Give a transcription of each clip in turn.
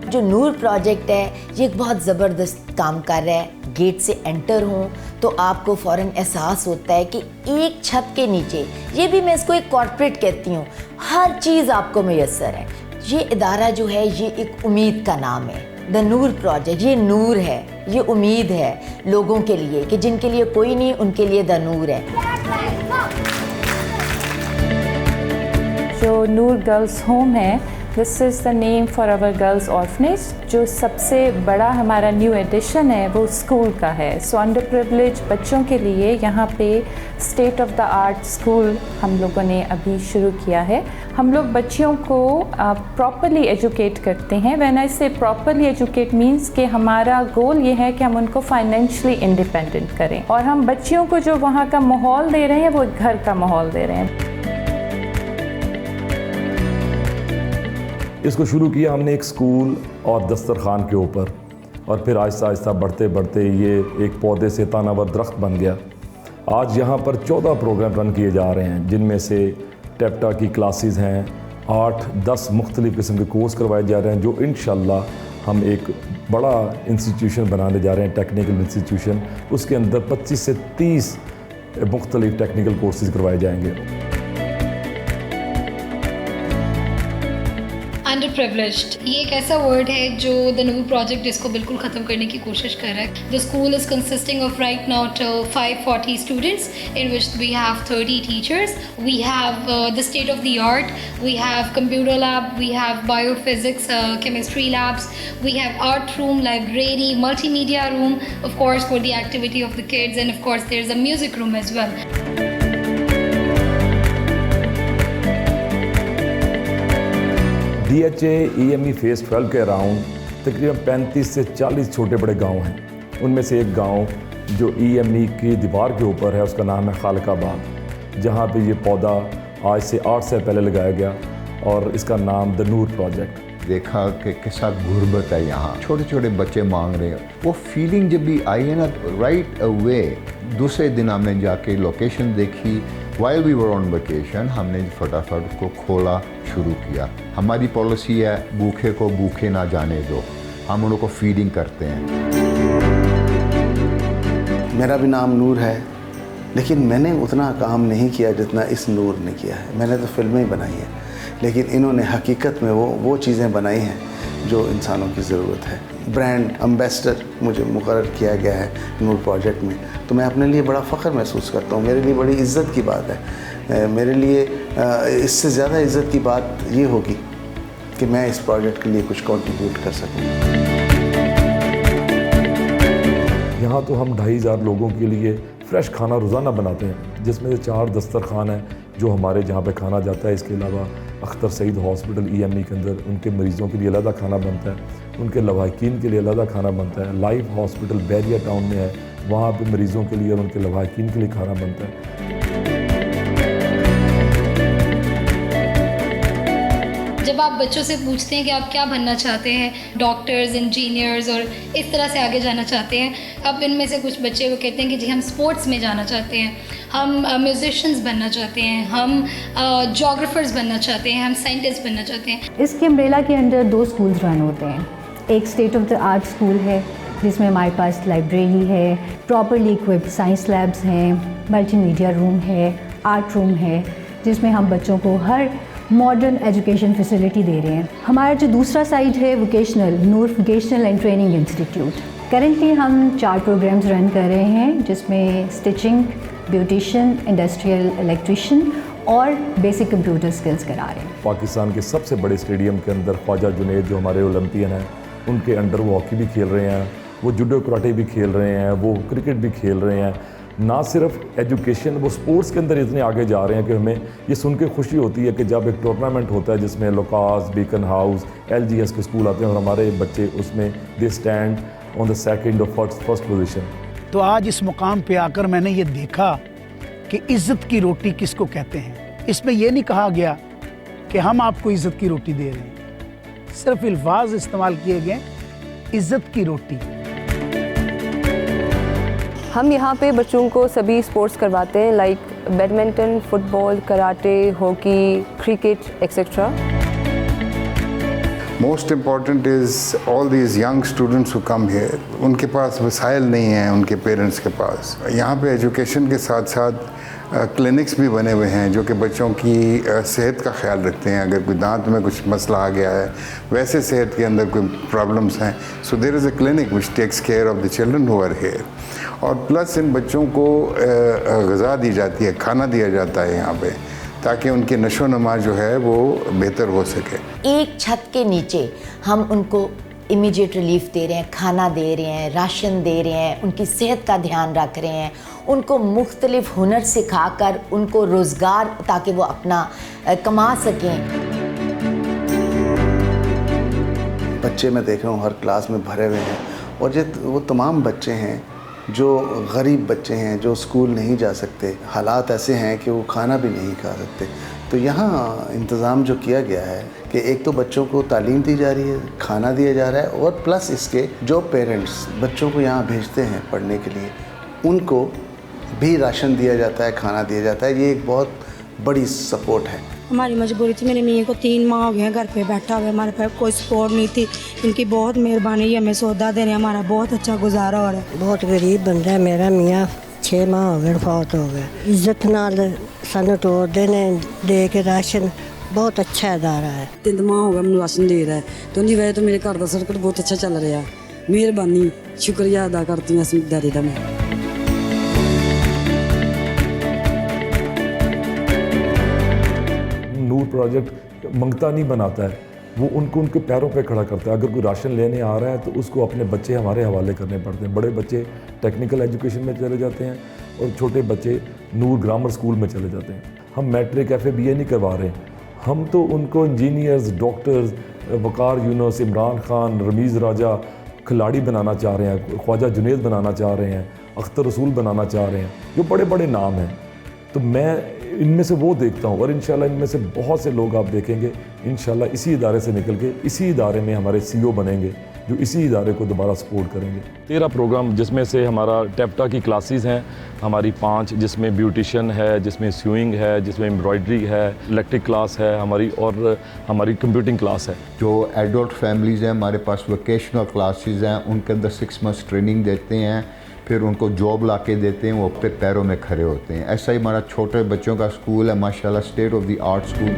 जो नूर प्रोजेक्ट है ये एक बहुत ज़बरदस्त काम कर रहा है। गेट से एंटर हों तो आपको फ़ौरन एहसास होता है कि एक छत के नीचे, ये भी मैं इसको एक कॉर्पोरेट कहती हूँ, हर चीज़ आपको मैसर है। ये इदारा जो है ये एक उम्मीद का नाम है, द नूर प्रोजेक्ट। ये नूर है, ये उम्मीद है लोगों के लिए कि जिनके लिए कोई नहीं, उनके लिए द नूर है। जो नूर गर्ल्स होम है, this is the name for our girls orphanage. जो सबसे बड़ा हमारा न्यू एडिशन है वो स्कूल का है। सो अंडर प्रिविलेज बच्चों के लिए यहाँ पे state of the art school हम लोगों ने अभी शुरू किया है। हम लोग बच्चियों को प्रॉपरली एजुकेट करते हैं। व्हेन आई से प्रॉपरली एजुकेट मीन्स कि हमारा गोल ये है कि हम उनको फाइनेंशियली इंडिपेंडेंट करें, और हम बच्चियों को जो वहाँ का माहौल दे रहे हैं वो घर का माहौल दे रहे हैं। इसको शुरू किया हमने एक स्कूल और दस्तरखान के ऊपर, और फिर आहिस्ता आहिस्ता बढ़ते बढ़ते ये एक पौधे से तानावर दरख्त बन गया। आज यहाँ पर 14 प्रोग्राम रन किए जा रहे हैं, जिनमें से टेप्टा की क्लासेस हैं, 8-10 मुख्तलिफ़ किस्म के कोर्स करवाए जा रहे हैं, जो इंशाल्लाह हम एक बड़ा इंस्टीट्यूशन बनाने जा रहे हैं, टेक्निकल इंस्टीट्यूशन। उसके अंदर 25 से 30 मुख्तलिफ़ टेक्निकल कोर्सेज़ करवाए जाएंगे। अंडर प्रिविलेज्ड ये एक ऐसा वर्ड है जो द नूर प्रोजेक्ट इसको बिल्कुल ख़त्म करने की कोशिश कर रहा है। The school is consisting of right now 540 students in which we have 30 teachers. We have the state of the art, we have computer lab, we have biophysics, chemistry labs, we have art room, library, multimedia room, of course for the activity of the kids, and of course there is a music room as well. DHA EME phase 12 के around तकरीबन 35 से 40 छोटे बड़े गांव हैं। उनमें से एक गांव जो EME की दीवार के ऊपर है, उसका नाम है खालिकाबाद, जहां पे ये पौधा आज से 8 साल पहले लगाया गया, और इसका नाम द नूर प्रोजेक्ट। देखा कि कैसा गुर्बत है यहाँ, छोटे छोटे बच्चे मांग रहे हैं। वो फीलिंग जब भी आई है ना, राइट अवे दूसरे दिन हमने जाके लोकेशन देखी। While we were on vacation हमने फटाफट उसको खोला, शुरू किया। हमारी पॉलिसी है भूखे को भूखे ना जाने दो, हम उनको फीडिंग करते हैं। मेरा भी नाम नूर है, लेकिन मैंने उतना काम नहीं किया जितना इस नूर ने किया है। मैंने तो फिल्में ही बनाई हैं, लेकिन इन्होंने हकीकत में वो चीज़ें बनाई हैं जो इंसानों की ज़रूरत है। ब्रांड एम्बेसडर मुझे मुकर्रर किया गया है नूर प्रोजेक्ट में, तो मैं अपने लिए बड़ा फ़ख्र महसूस करता हूँ। मेरे लिए बड़ी इज़्ज़त की बात है। मेरे लिए इससे ज़्यादा इज़्ज़त की बात ये होगी कि मैं इस प्रोजेक्ट के लिए कुछ कंट्रीब्यूट कर सकूँ। यहाँ तो हम 2500 लोगों के लिए फ़्रेश खाना रोज़ाना बनाते हैं, जिसमें से 4 दस्तरखान हैं जो हमारे जहाँ पे खाना जाता है। इसके अलावा अख्तर सईद हॉस्पिटल EME के अंदर उनके मरीज़ों के लिए अलग खाना बनता है, उनके लवाहिकीन के लिए अलग खाना बनता है। लाइफ हॉस्पिटल बैरिया टाउन में है, वहाँ पे मरीज़ों के लिए और उनके लवाहिकीन के लिए खाना बनता है। जब आप बच्चों से पूछते हैं कि आप क्या बनना चाहते हैं, डॉक्टर्स, इंजीनियर्स और इस तरह से आगे जाना चाहते हैं, अब इनमें से कुछ बच्चे वो कहते हैं कि जी हम स्पोर्ट्स में जाना चाहते हैं, हम म्यूजिशियंस बनना चाहते हैं, हम जोग्राफर्स बनना चाहते हैं, हम साइंटिस्ट बनना चाहते हैं। इसके अम्ब्रेला के अंडर 2 स्कूल्स रन होते हैं। एक state of the art school है जिसमें हमारे पास लाइब्रेरी है, प्रॉपरली इक्विप्ड साइंस लैब्स हैं, मल्टीमीडिया रूम है, आर्ट रूम है, जिसमें हम बच्चों को हर मॉडर्न एजुकेशन फैसिलिटी दे रहे हैं। हमारा जो दूसरा साइड है vocational, Noor vocational and training institute. Currently हम 4 प्रोग्राम्स रन कर रहे हैं, जिसमें स्टिचिंग, ब्यूटिशियन, इंडस्ट्रियल इलेक्ट्रिशियन और बेसिक कंप्यूटर स्किल्स करा रहे हैं। पाकिस्तान के सबसे बड़े स्टेडियम के अंदर ख्वाजा जुनैद जो हमारे ओलंपियन हैं, उनके अंडर वो हॉकी भी खेल रहे हैं, वो जूडो कराटे भी खेल रहे हैं, वो क्रिकेट भी खेल रहे हैं। ना सिर्फ एजुकेशन, वो स्पोर्ट्स के अंदर इतने आगे जा रहे हैं कि हमें ये सुन के खुशी होती है कि जब एक टूर्नामेंट होता है जिसमें लोकास, बीकन हाउस, LGS के स्कूल आते हैं और हमारे बच्चे उसमें they stand on the second और फर्स्ट पोजीशन। तो आज इस मुकाम पे आकर मैंने ये देखा कि इज़्ज़त की रोटी किसको कहते हैं। इसमें यह नहीं कहा गया कि हम आपको इज़्ज़त की रोटी दे रहे हैं, सिर्फ अल्फाज इस्तेमाल किए गए, इज़्ज़त की रोटी। हम यहाँ पे बच्चों को सभी स्पोर्ट्स करवाते हैं, like badminton, football, karate, hockey, cricket etcetera. Most important is all these young students who come here, उनके पास वसाइल नहीं हैं उनके पेरेंट्स के पास। यहाँ पे एजुकेशन के साथ साथ क्लिनिक्स भी बने हुए हैं जो कि बच्चों की सेहत का ख्याल रखते हैं। अगर कोई दांत में कुछ मसला आ गया है, वैसे सेहत के अंदर कोई प्रॉब्लम्स हैं, so there is a clinic which takes care of the children who are here. और प्लस इन बच्चों को ग़िज़ा दी जाती है, खाना दिया जाता है यहाँ पे, ताकि उनकी नशो नमा जो है वो बेहतर हो सके। एक छत के नीचे हम उनको इमीडिएट रिलीफ दे रहे हैं, खाना दे रहे हैं, राशन दे रहे हैं, उनकी सेहत का ध्यान रख रहे हैं, उनको मुख्तलिफ हुनर सिखाकर उनको रोज़गार ताकि वो अपना कमा सकें। बच्चे मैं देख रहा हूँ हर क्लास में भरे हुए हैं, और वो तमाम बच्चे हैं जो गरीब बच्चे हैं, जो स्कूल नहीं जा सकते, हालात ऐसे हैं कि वो खाना भी नहीं खा सकते। तो यहाँ इंतज़ाम जो किया गया है कि एक तो बच्चों को तालीम दी जा रही है, खाना दिया जा रहा है, और प्लस इसके जो पेरेंट्स बच्चों को यहाँ भेजते हैं पढ़ने के लिए, उनको भी राशन दिया जाता है, खाना दिया जाता है। ये एक बहुत बड़ी सपोर्ट है। हमारी मजबूरी थी, मेरे मियाँ को 3 माह हो गए हैं घर पे बैठा हुआ, हमारे पास कोई सपोर्ट नहीं थी। इनकी बहुत मेहरबानी है, हमें सौदा दे रहे हैं, हमारा बहुत अच्छा गुजारा हो रहा है। बहुत गरीब बंदा है मेरा मियाँ, 6 माह हो गए फौत हो गए। इज्जत नाल सानू तोड़ते ने दे के राशन, बहुत अच्छा इदारा है। 3 माह हो गए मैंने राशन दे रहा है, तो उनकी वजह तो मेरे घर का सर्कट बहुत अच्छा चल रहा है। मेहरबानी, शुक्रिया अदा करती हूँ इस इदारे का मैं। नूर प्रोजेक्ट मंगता नहीं बनाता है, वो उनको उनके पैरों पे खड़ा करता है। अगर कोई राशन लेने आ रहा है तो उसको अपने बच्चे हमारे हवाले करने पड़ते हैं। बड़े बच्चे टेक्निकल एजुकेशन में चले जाते हैं और छोटे बच्चे नूर ग्रामर स्कूल में चले जाते हैं। हम मैट्रिक FA BA नहीं करवा रहे, हम तो उनको इंजीनियर्स, डॉक्टर्स, वकार यूनुस, इमरान खान, रमीज़ राजा खिलाड़ी बनाना चाह रहे हैं, ख्वाजा जुनैद बनाना चाह रहे हैं, अख्तर रसूल बनाना चाह रहे हैं, जो बड़े बड़े नाम हैं। तो मैं इनमें से वो देखता हूँ, और इंशाल्लाह इनमें से बहुत से लोग आप देखेंगे इंशाल्लाह इसी इदारे से निकल के इसी इदारे में हमारे CEO बनेंगे, जो इसी इदारे को दोबारा सपोर्ट करेंगे। 13 प्रोग्राम, जिसमें से हमारा टेप्टा की क्लासेस हैं हमारी 5, जिसमें ब्यूटिशन है, जिसमें स्यूइंग है, जिसमें एम्ब्रॉयडरी है, इलेक्ट्रिक क्लास है हमारी, और हमारी कंप्यूटिंग क्लास है। जो एडल्ट फैमिलीज़ हैं हमारे पास वोकेशनल क्लासेस हैं, उनके अंदर 6 मंथ्स ट्रेनिंग देते हैं, फिर उनको जॉब ला के देते हैं, वो अपने पैरों में खड़े होते हैं। ऐसा ही हमारा छोटे बच्चों का स्कूल है, माशाल्लाह state of the art school.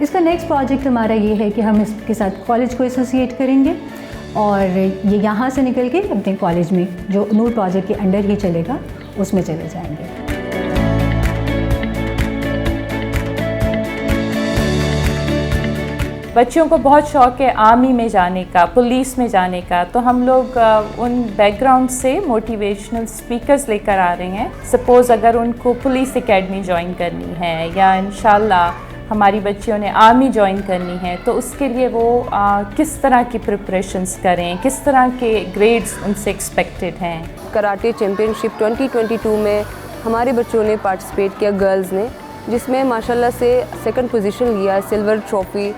इसका नेक्स्ट प्रोजेक्ट हमारा ये है कि हम इसके साथ कॉलेज को एसोसिएट करेंगे, और ये यहाँ से निकल के अपने कॉलेज में जो नूर प्रोजेक्ट के अंडर ही चलेगा उसमें चले जाएंगे। बच्चों को बहुत शौक़ है आर्मी में जाने का, पुलिस में जाने का, तो हम लोग उन बैकग्राउंड से मोटिवेशनल स्पीकर्स लेकर आ रहे हैं। सपोज़ अगर उनको पुलिस एकेडमी ज्वाइन करनी है, या इंशाल्लाह हमारी बच्चियों ने आर्मी ज्वाइन करनी है, तो उसके लिए वो किस तरह की प्रिपरेशंस करें, किस तरह के ग्रेड्स उनसे एक्सपेक्टेड हैं। कराटे चैम्पियनशिप 2022 में हमारे बच्चों ने पार्टिसिपेट किया, गर्ल्स ने, जिसमें माशाल्लाह से 2nd पोजीशन लिया है, सिल्वर ट्रॉफ़ी।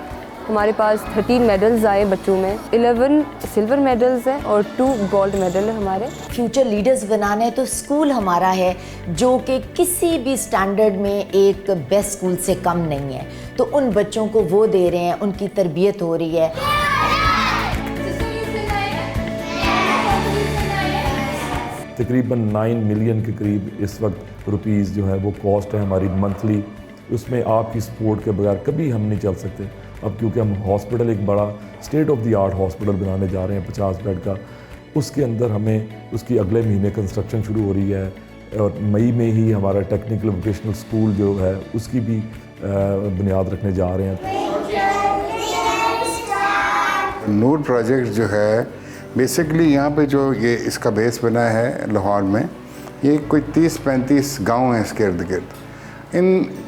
हमारे पास 13 मेडल्स आए बच्चों में, 11 सिल्वर मेडल्स हैं और 2 गोल्ड मेडल है हमारे। फ्यूचर लीडर्स बनाने तो स्कूल हमारा है जो कि किसी भी स्टैंडर्ड में एक बेस्ट स्कूल से कम नहीं है, तो उन बच्चों को वो दे रहे हैं, उनकी तरबियत हो रही है। तकरीबन 9 मिलियन के करीब इस वक्त रुपीज़ जो है वो कॉस्ट है हमारी मंथली। उसमें आपकी सपोर्ट के बगैर कभी हम नहीं चल सकते। अब क्योंकि हम हॉस्पिटल एक बड़ा state of the art hospital बनाने जा रहे हैं 50 बेड का, उसके अंदर हमें उसकी अगले महीने कंस्ट्रक्शन शुरू हो रही है, और मई में ही हमारा टेक्निकल वोकेशनल स्कूल जो है उसकी भी बुनियाद रखने जा रहे हैं। नूर प्रोजेक्ट जो है बेसिकली यहाँ पे जो ये इसका बेस बना है लाहौर में, ये कोई 30-35 गांव हैं इसके इर्द गिर्द। इन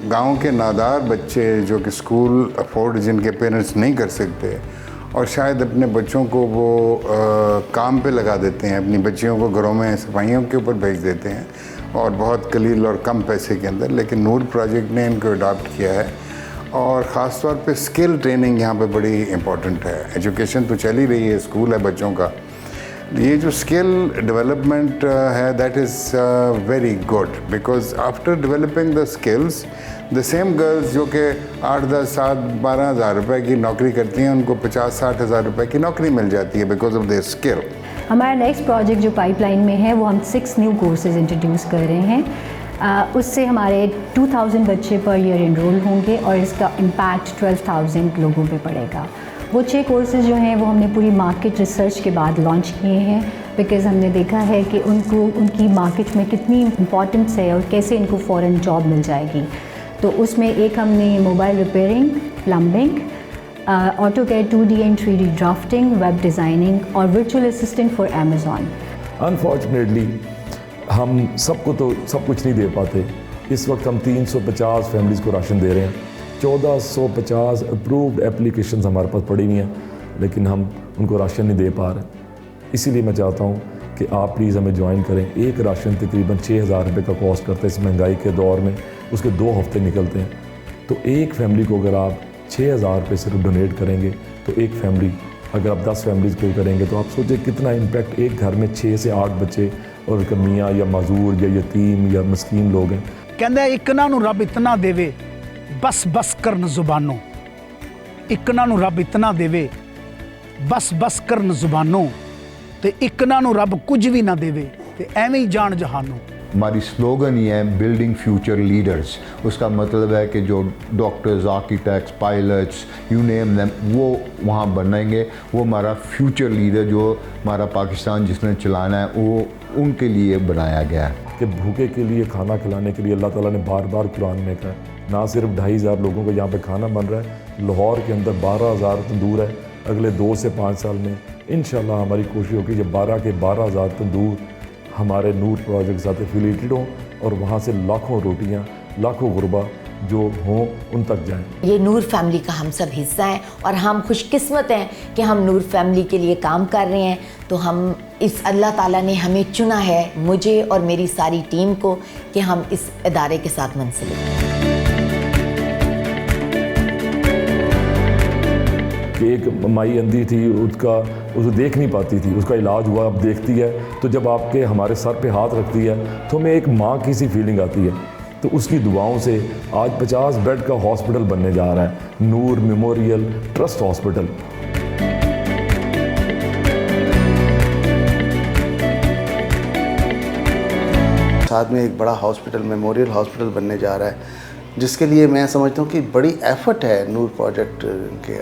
गाँव के नादार बच्चे जो कि स्कूल अफोर्ड, जिनके पेरेंट्स नहीं कर सकते, और शायद अपने बच्चों को वो काम पे लगा देते हैं, अपनी बच्चियों को घरों में सफाइयों के ऊपर भेज देते हैं, और बहुत कलील और कम पैसे के अंदर। लेकिन नूर प्रोजेक्ट ने इनको अडॉप्ट किया है, और ख़ास तौर पे स्किल ट्रेनिंग यहाँ पे बड़ी इम्पॉर्टेंट है। एजुकेशन तो चल ही रही है, स्कूल है बच्चों का, ये जो स्किल डेवलपमेंट है that is very good because after developing the skills the same girls जो कि 8, 10, 7, 12 हज़ार रुपये की नौकरी करती हैं उनको 50-60 हज़ार रुपये की नौकरी मिल जाती है बिकॉज ऑफ देयर स्किल। हमारा नेक्स्ट प्रोजेक्ट जो पाइपलाइन में है वो हम 6 न्यू कोर्सेज इंट्रोड्यूस कर रहे हैं। उससे हमारे 2000 बच्चे पर ईयर इनरोल होंगे और इसका इम्पैक्ट 12,000 लोगों पे पड़ेगा। वो 6 कोर्सेज जो हैं वो हमने पूरी मार्केट रिसर्च के बाद लॉन्च किए हैं बिकॉज़ हमने देखा है कि उनको उनकी मार्केट में कितनी इम्पॉर्टेंस है और कैसे इनको फ़ौरन जॉब मिल जाएगी। तो उसमें एक हमने mobile repairing, plumbing, AutoCAD 2D and 3D drafting, web designing और virtual assistant for Amazon. Unfortunately हम सबको तो सब कुछ नहीं दे पाते। इस वक्त हम 350 फैमिलीज़ को राशन दे रहे हैं। 1450 अप्रूव्ड एप्लीकेशंस हमारे पास पड़ी हुई हैं, लेकिन हम उनको राशन नहीं दे पा रहे। इसीलिए मैं चाहता हूँ कि आप प्लीज़ हमें ज्वाइन करें। एक राशन तकरीबन 6,000 रुपये का कॉस्ट करता है इस महंगाई के दौर में, उसके 2 हफ्ते निकलते हैं। तो एक फैमिली को अगर आप 6,000 रुपये सिर्फ डोनेट करेंगे तो एक फैमिली, अगर आप 10 फैमिलीज़ को करेंगे तो आप सोचें कितना इम्पैक्ट एक घर में 6 से 8 बच्चे और एक मियाँ या मजदूर या यतीम या मस्कीन लोग हैं। कहंदा इकना नूं रब इतना देवे बस बस करन जुबानों, इकना नूं रब इतना देवे बस बस करन जुबानों ते इकना नूं रब कुछ भी ना देवे ते एवें ही जान जहानों। हमारी स्लोगन ही है बिल्डिंग फ्यूचर लीडर्स। उसका मतलब है कि जो doctors, architects, pilots, you name them, वो वहाँ बनेंगे। वो हमारा फ्यूचर लीडर जो हमारा पाकिस्तान जिसने चलाना है वो उनके लिए बनाया गया है। कि भूखे के लिए खाना खिलाने के लिए अल्लाह ताला ने बार बार कुरान में कहा। ना सिर्फ 2,500 लोगों को यहाँ पे खाना बन रहा है, लाहौर के अंदर 12,000 तंदूर है। अगले 2 से 5 साल में इंशाल्लाह हमारी कोशिश होगी कि 12 के 12,000 तंदूर हमारे नूर प्रोजेक्ट के साथ एफिलिएटेड हों और वहाँ से लाखों रोटियाँ, लाखों गुरबा जो हों उन तक जाएं। ये नूर फैमिली का हम सब हिस्सा हैं और हम खुशकिस्मत हैं कि हम नूर फैमिली के लिए काम कर रहे हैं। तो हम इस अल्लाह ताला ने हमें चुना है, मुझे और मेरी सारी टीम को, कि हम इस इदारे के साथ मुंसलिक। एक माई अंधी थी, उसको देख नहीं पाती थी, उसका इलाज हुआ, अब देखती है। तो जब आपके हमारे सर पे हाथ रखती है तो हमें एक माँ की सी फीलिंग आती है। तो उसकी दुआओं से आज 50 बेड का हॉस्पिटल बनने जा रहा है, नूर मेमोरियल ट्रस्ट हॉस्पिटल। साथ में एक बड़ा हॉस्पिटल, मेमोरियल हॉस्पिटल बनने जा रहा है, जिसके लिए मैं समझता हूँ कि बड़ी एफर्ट है नूर प्रोजेक्ट के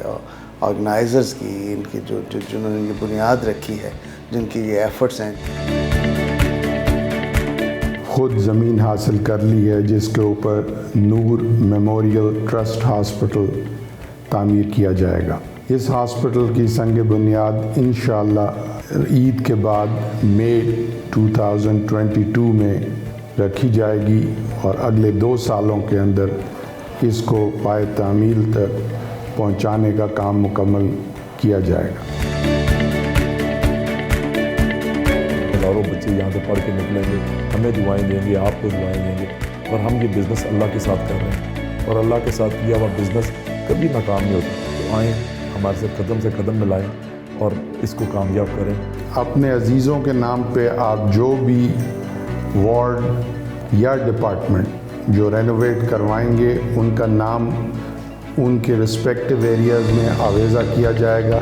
ऑर्गेनाइजर्स की, इनकी जिन्होंने ये बुनियाद रखी है, जिनकी ये एफर्ट्स हैं। खुद ज़मीन हासिल कर ली है जिसके ऊपर नूर मेमोरियल ट्रस्ट हॉस्पिटल तामीर किया जाएगा। इस हॉस्पिटल की संग बुनियाद इंशाअल्लाह ईद के बाद मई 2022 में रखी जाएगी और अगले 2 सालों के अंदर इसको पाए तामील तक पहुंचाने का काम मुकम्मल किया जाएगा। हज़ारों बच्चे यहाँ से पढ़ के निकलेंगे, हमें दुआएं देंगे, आपको दुआएं देंगे, और हम ये बिज़नेस अल्लाह के साथ कर रहे हैं और अल्लाह के साथ किया हुआ बिज़नेस कभी नाकाम नहीं होता। तो आएँ हमारे से कदम मिलाएं और इसको कामयाब करें। अपने अजीज़ों के नाम पे आप जो भी वार्ड या डिपार्टमेंट जो रेनोवेट करवाएंगे उनका नाम उनके रिस्पेक्टिव एरियाज़ में आवेज़ा किया जाएगा।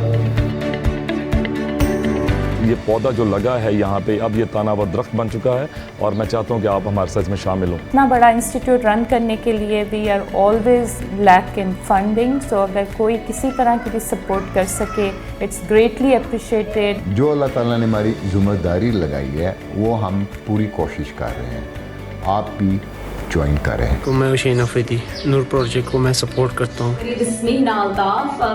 ये पौधा जो लगा है यहाँ पे अब ये तानावर दरख्त बन चुका है और मैं चाहता हूँ कि आप हमारे साथ इसमें शामिल हों। इतना बड़ा इंस्टीट्यूट रन करने के लिए we are always lack in funding, so अगर कोई किसी तरह की भी सपोर्ट कर सके इट्स ग्रेटली अप्रिशिएटेड। जो अल्लाह ताला ने हमारी जिम्मेदारी लगाई है वो हम पूरी कोशिश कर रहे हैं, आप भी ज्वाइन करें। तो मैं हुसैन अफरीदी नूर प्रोजेक्ट को मैं सपोर्ट करता हूँ।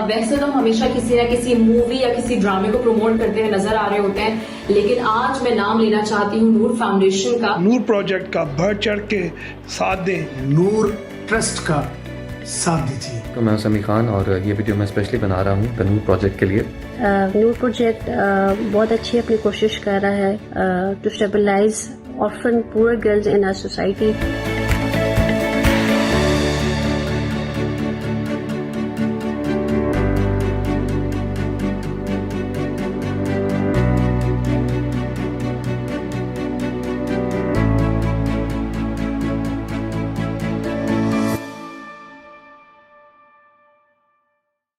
वैसे तो हम हमेशा किसी न किसी मूवी या किसी ड्रामे को प्रमोट करते हुए नजर आ रहे होते हैं, लेकिन आज मैं नाम लेना चाहती हूँ नूर फाउंडेशन का। नूर प्रोजेक्ट का बढ़ चढ़ के साथ दें, नूर ट्रस्ट का साथ दीजिए। तो मैं समी खान और ये वीडियो मैं स्पेशली बना रहा हूँ नूर प्रोजेक्ट के लिए। नूर प्रोजेक्ट बहुत अच्छी अपनी कोशिश कर रहा है to stabilise orphan poor girls in our society.